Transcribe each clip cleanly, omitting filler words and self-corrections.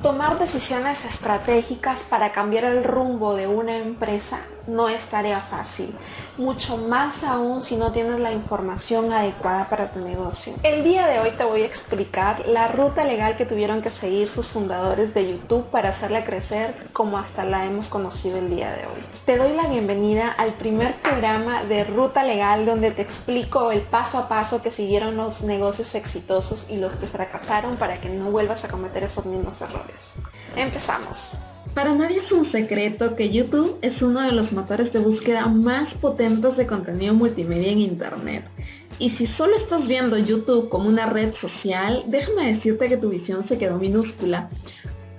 Tomar decisiones estratégicas para cambiar el rumbo de una empresa no es tarea fácil, mucho más aún si no tienes la información adecuada para tu negocio. El día de hoy te voy a explicar la ruta legal que tuvieron que seguir sus fundadores de YouTube para hacerla crecer como hasta la hemos conocido el día de hoy. Te doy la bienvenida al primer programa de Ruta Legal, donde te explico el paso a paso que siguieron los negocios exitosos y los que fracasaron para que no vuelvas a cometer esos mismos errores. Empezamos. Para nadie es un secreto que YouTube es uno de los motores de búsqueda más potentes de contenido multimedia en Internet. Y si solo estás viendo YouTube como una red social, déjame decirte que tu visión se quedó minúscula.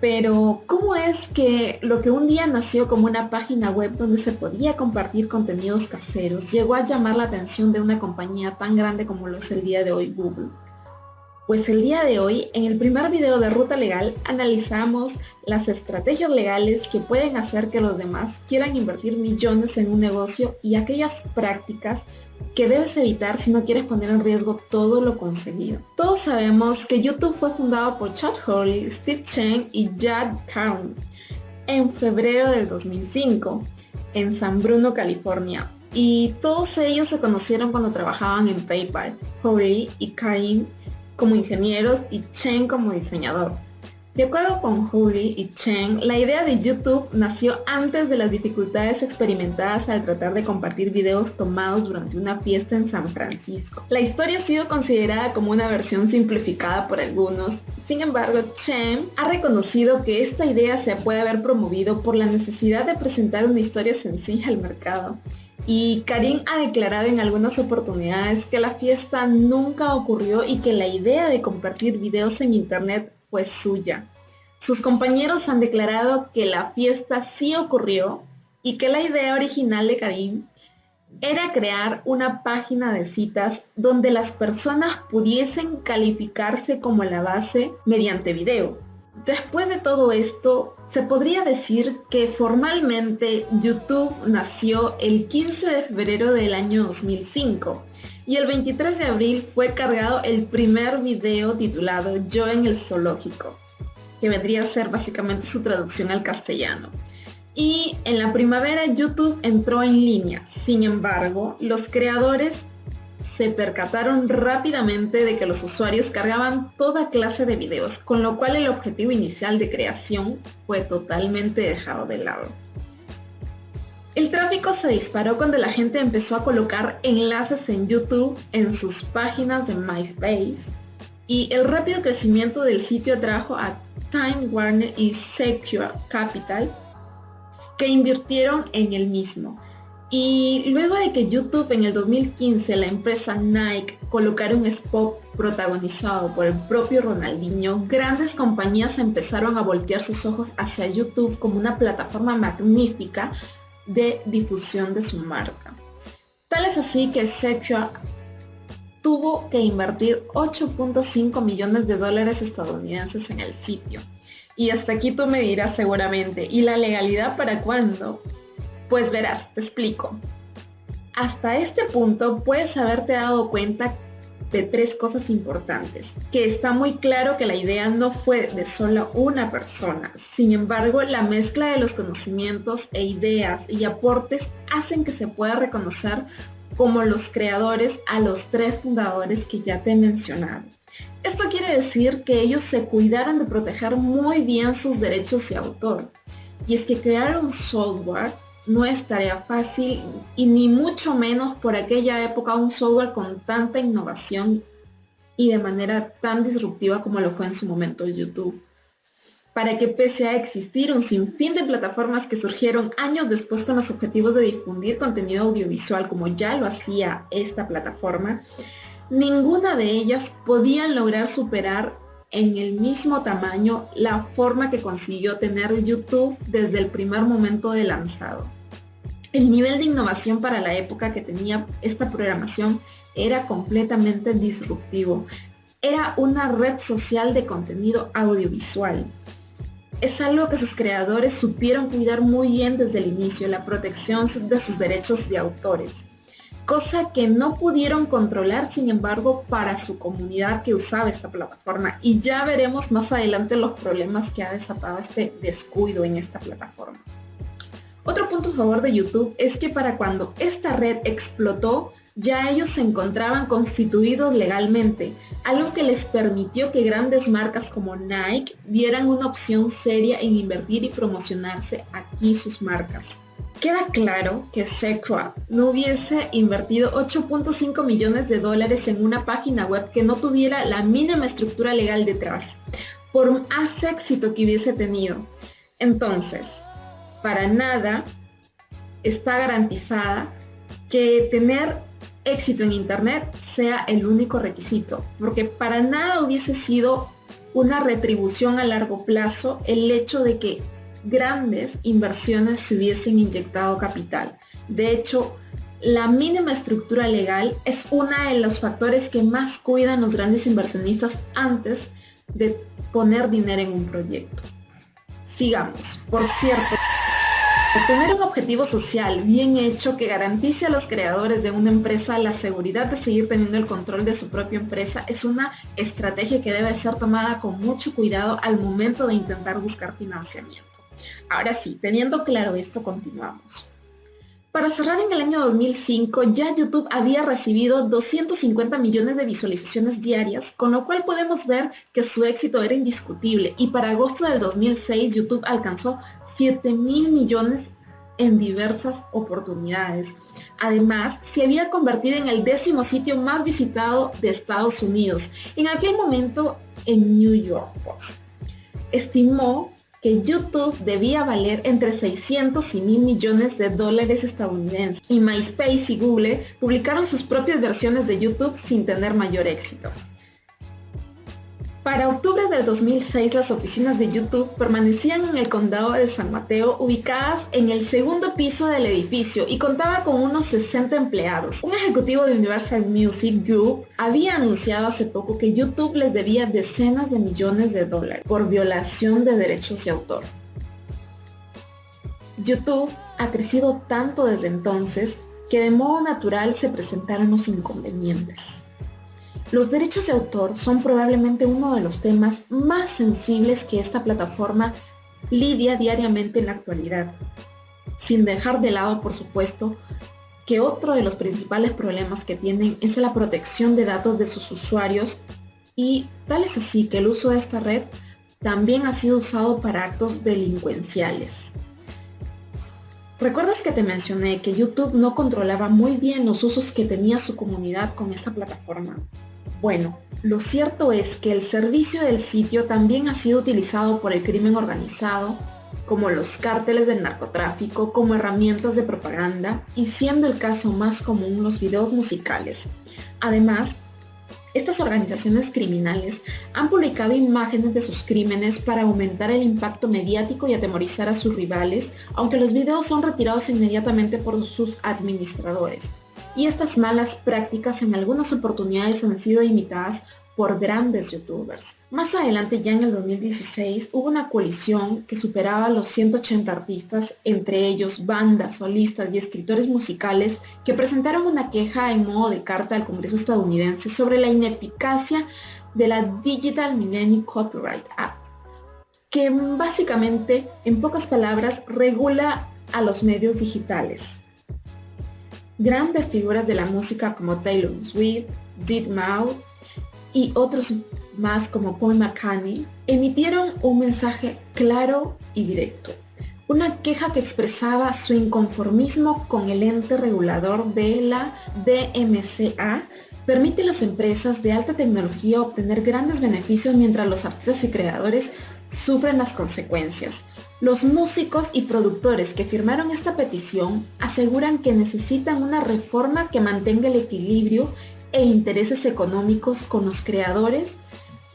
Pero, ¿cómo es que lo que un día nació como una página web donde se podía compartir contenidos caseros llegó a llamar la atención de una compañía tan grande como lo es el día de hoy Google? Pues el día de hoy, en el primer video de Ruta Legal, analizamos las estrategias legales que pueden hacer que los demás quieran invertir millones en un negocio y aquellas prácticas que debes evitar si no quieres poner en riesgo todo lo conseguido. Todos sabemos que YouTube fue fundado por Chad Hurley, Steve Chen y Jad Karon en febrero del 2005 en San Bruno, California. Y todos ellos se conocieron cuando trabajaban en PayPal, Hurley y Karim como ingenieros y Chen como diseñador. De acuerdo con Hurley y Chen, la idea de YouTube nació antes de las dificultades experimentadas al tratar de compartir videos tomados durante una fiesta en San Francisco. La historia ha sido considerada como una versión simplificada por algunos. Sin embargo, Chen ha reconocido que esta idea se puede haber promovido por la necesidad de presentar una historia sencilla al mercado. Y Karim ha declarado en algunas oportunidades que la fiesta nunca ocurrió y que la idea de compartir videos en internet fue suya. Sus compañeros han declarado que la fiesta sí ocurrió y que la idea original de Karim era crear una página de citas donde las personas pudiesen calificarse como la base mediante video. Después de todo esto, se podría decir que formalmente YouTube nació el 15 de febrero del año 2005 y el 23 de abril fue cargado el primer video titulado Yo en el zoológico, que vendría a ser básicamente su traducción al castellano. Y en la primavera YouTube entró en línea. Sin embargo, los creadores se percataron rápidamente de que los usuarios cargaban toda clase de videos, con lo cual el objetivo inicial de creación fue totalmente dejado de lado. El tráfico se disparó cuando la gente empezó a colocar enlaces en YouTube en sus páginas de MySpace, y el rápido crecimiento del sitio atrajo a Time Warner y Secure Capital, que invirtieron en el mismo. Y luego de que YouTube en el 2015 la empresa Nike colocara un spot protagonizado por el propio Ronaldinho, grandes compañías empezaron a voltear sus ojos hacia YouTube como una plataforma magnífica de difusión de su marca. Tal es así que Secure tuvo que invertir 8.5 millones de dólares estadounidenses en el sitio. Y hasta aquí tú me dirás seguramente, ¿y la legalidad para cuándo? Pues verás, te explico. Hasta este punto puedes haberte dado cuenta de tres cosas importantes, que está muy claro que la idea no fue de solo una persona. Sin embargo, la mezcla de los conocimientos e ideas y aportes hacen que se pueda reconocer como los creadores a los tres fundadores que ya te he mencionado. Esto quiere decir que ellos se cuidaron de proteger muy bien sus derechos de autor. Y es que crear un software no es tarea fácil, y ni mucho menos por aquella época un software con tanta innovación y de manera tan disruptiva como lo fue en su momento YouTube. Para que pese a existir un sinfín de plataformas que surgieron años después con los objetivos de difundir contenido audiovisual como ya lo hacía esta plataforma, ninguna de ellas podía lograr superar en el mismo tamaño la forma que consiguió tener YouTube desde el primer momento de lanzado. El nivel de innovación para la época que tenía esta programación era completamente disruptivo. Era una red social de contenido audiovisual. Es algo que sus creadores supieron cuidar muy bien desde el inicio, la protección de sus derechos de autores. cosa que no pudieron controlar, sin embargo, para su comunidad que usaba esta plataforma. Y ya veremos más adelante los problemas que ha desatado este descuido en esta plataforma. Otro punto a favor de YouTube es que para cuando esta red explotó, ya ellos se encontraban constituidos legalmente, algo que les permitió que grandes marcas como Nike vieran una opción seria en invertir y promocionarse aquí sus marcas. Queda claro que Sequoia no hubiese invertido 8.5 millones de dólares en una página web que no tuviera la mínima estructura legal detrás, por más éxito que hubiese tenido. Entonces, para nada está garantizada que tener éxito en Internet sea el único requisito, porque para nada hubiese sido una retribución a largo plazo el hecho de que grandes inversiones se hubiesen inyectado capital. De hecho, la mínima estructura legal es uno de los factores que más cuidan los grandes inversionistas antes de poner dinero en un proyecto. Sigamos. Por cierto, tener un objetivo social bien hecho que garantice a los creadores de una empresa la seguridad de seguir teniendo el control de su propia empresa es una estrategia que debe ser tomada con mucho cuidado al momento de intentar buscar financiamiento. Ahora sí, teniendo claro esto, continuamos. Para cerrar, en el año 2005 ya YouTube había recibido 250 millones de visualizaciones diarias, con lo cual podemos ver que su éxito era indiscutible, y para agosto del 2006 YouTube alcanzó 7.000 millones en diversas oportunidades. Además, se había convertido en el 10º sitio más visitado de Estados Unidos, en aquel momento en New York Post estimó que YouTube debía valer entre 600 y 1.000 millones de dólares estadounidenses, y MySpace y Google publicaron sus propias versiones de YouTube sin tener mayor éxito. Para octubre del 2006, las oficinas de YouTube permanecían en el condado de San Mateo, ubicadas en el segundo piso del edificio, y contaba con unos 60 empleados. Un ejecutivo de Universal Music Group había anunciado hace poco que YouTube les debía decenas de millones de dólares por violación de derechos de autor. YouTube ha crecido tanto desde entonces que de modo natural se presentaron los inconvenientes. Los derechos de autor son probablemente uno de los temas más sensibles que esta plataforma lidia diariamente en la actualidad, sin dejar de lado, por supuesto, que otro de los principales problemas que tienen es la protección de datos de sus usuarios, y tal es así que el uso de esta red también ha sido usado para actos delincuenciales. ¿Recuerdas que te mencioné que YouTube no controlaba muy bien los usos que tenía su comunidad con esta plataforma? Bueno, lo cierto es que el servicio del sitio también ha sido utilizado por el crimen organizado, como los cárteles del narcotráfico, como herramientas de propaganda, y siendo el caso más común los videos musicales. Además, estas organizaciones criminales han publicado imágenes de sus crímenes para aumentar el impacto mediático y atemorizar a sus rivales, aunque los videos son retirados inmediatamente por sus administradores. Y estas malas prácticas en algunas oportunidades han sido imitadas por grandes youtubers. Más adelante, ya en el 2016, hubo una coalición que superaba los 180 artistas, entre ellos bandas, solistas y escritores musicales, que presentaron una queja en modo de carta al Congreso estadounidense sobre la ineficacia de la Digital Millennium Copyright Act, que básicamente, en pocas palabras, regula a los medios digitales. Grandes figuras de la música como Taylor Swift, Deadmau5 y otros más como Paul McCartney emitieron un mensaje claro y directo. Una queja que expresaba su inconformismo con el ente regulador de la DMCA. Permite a las empresas de alta tecnología obtener grandes beneficios mientras los artistas y creadores sufren las consecuencias. Los músicos y productores que firmaron esta petición aseguran que necesitan una reforma que mantenga el equilibrio e intereses económicos con los creadores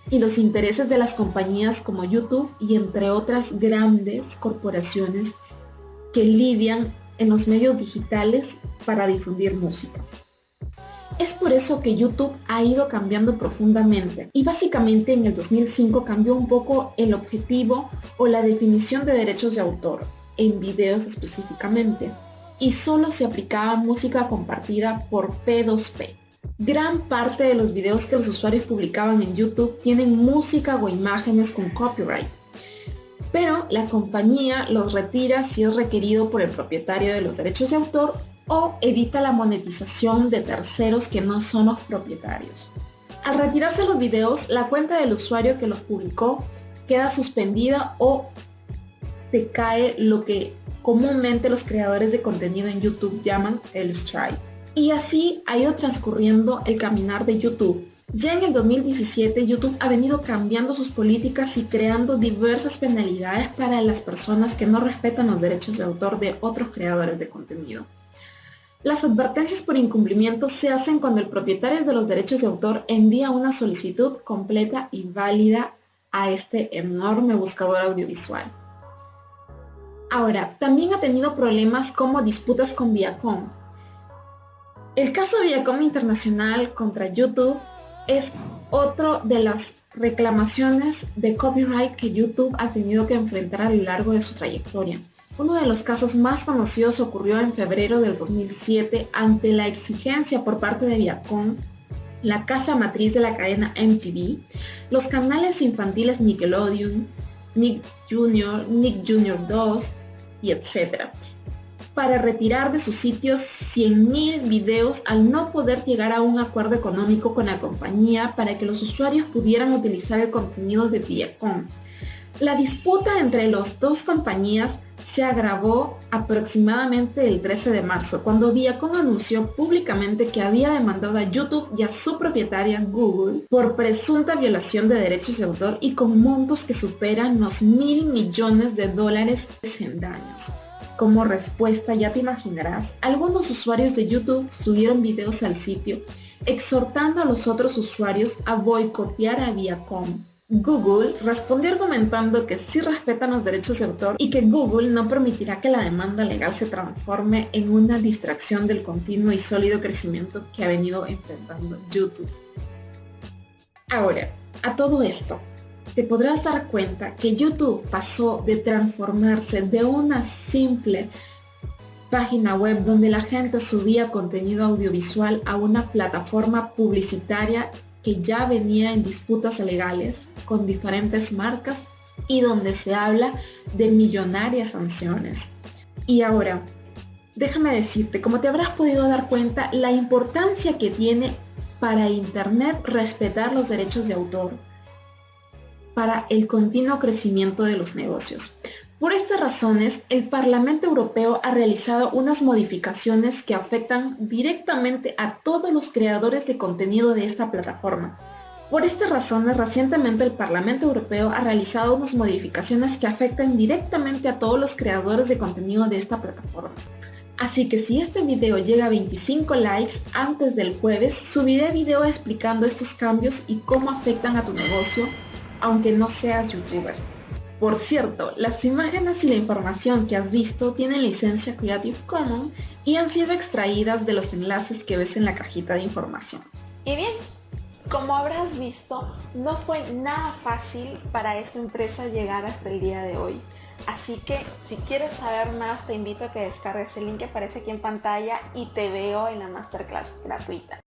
y los intereses de las compañías como YouTube y entre otras grandes corporaciones que lidian en los medios digitales para difundir música. Es por eso que YouTube ha ido cambiando profundamente, y básicamente en el 2005 cambió un poco el objetivo o la definición de derechos de autor, en videos específicamente. y solo se aplicaba música compartida por P2P. Gran parte de los videos que los usuarios publicaban en YouTube tienen música o imágenes con copyright, pero la compañía los retira si es requerido por el propietario de los derechos de autor o evita la monetización de terceros que no son los propietarios. Al retirarse los videos, la cuenta del usuario que los publicó queda suspendida o decae, lo que comúnmente los creadores de contenido en YouTube llaman el strike. Y así ha ido transcurriendo el caminar de YouTube. Ya en el 2017, YouTube ha venido cambiando sus políticas y creando diversas penalidades para las personas que no respetan los derechos de autor de otros creadores de contenido. Las advertencias por incumplimiento se hacen cuando el propietario de los derechos de autor envía una solicitud completa y válida a este enorme buscador audiovisual. Ahora, también ha tenido problemas como disputas con Viacom. El caso Viacom Internacional contra YouTube es otro de las reclamaciones de copyright que YouTube ha tenido que enfrentar a lo largo de su trayectoria. Uno de los casos más conocidos ocurrió en febrero del 2007 ante la exigencia por parte de Viacom, la casa matriz de la cadena MTV, los canales infantiles Nickelodeon, Nick Jr. 2 y etc., para retirar de sus sitios 100.000 videos al no poder llegar a un acuerdo económico con la compañía para que los usuarios pudieran utilizar el contenido de Viacom. La disputa entre las dos compañías se agravó aproximadamente el 13 de marzo, cuando Viacom anunció públicamente que había demandado a YouTube y a su propietaria Google por presunta violación de derechos de autor y con montos que superan los $1.000 millones en daños. Como respuesta, ya te imaginarás, algunos usuarios de YouTube subieron videos al sitio exhortando a los otros usuarios a boicotear a Viacom. Google respondió argumentando que sí respetan los derechos de autor y que Google no permitirá que la demanda legal se transforme en una distracción del continuo y sólido crecimiento que ha venido enfrentando YouTube. Ahora, a todo esto, te podrás dar cuenta que YouTube pasó de transformarse de una simple página web donde la gente subía contenido audiovisual a una plataforma publicitaria que ya venía en disputas legales con diferentes marcas y donde se habla de millonarias sanciones. Y ahora, déjame decirte, como te habrás podido dar cuenta, la importancia que tiene para Internet respetar los derechos de autor para el continuo crecimiento de los negocios. Por estas razones, el Parlamento Europeo ha realizado unas modificaciones que afectan directamente a todos los creadores de contenido de esta plataforma. Por estas razones, recientemente el Parlamento Europeo ha realizado unas modificaciones que afectan directamente a todos los creadores de contenido de esta plataforma. Así que si este video llega a 25 likes antes del jueves, subiré video explicando estos cambios y cómo afectan a tu negocio, aunque no seas youtuber. Por cierto, las imágenes y la información que has visto tienen licencia Creative Commons y han sido extraídas de los enlaces que ves en la cajita de información. Y bien, como habrás visto, no fue nada fácil para esta empresa llegar hasta el día de hoy. Así que si quieres saber más, te invito a que descargues el link que aparece aquí en pantalla y te veo en la masterclass gratuita.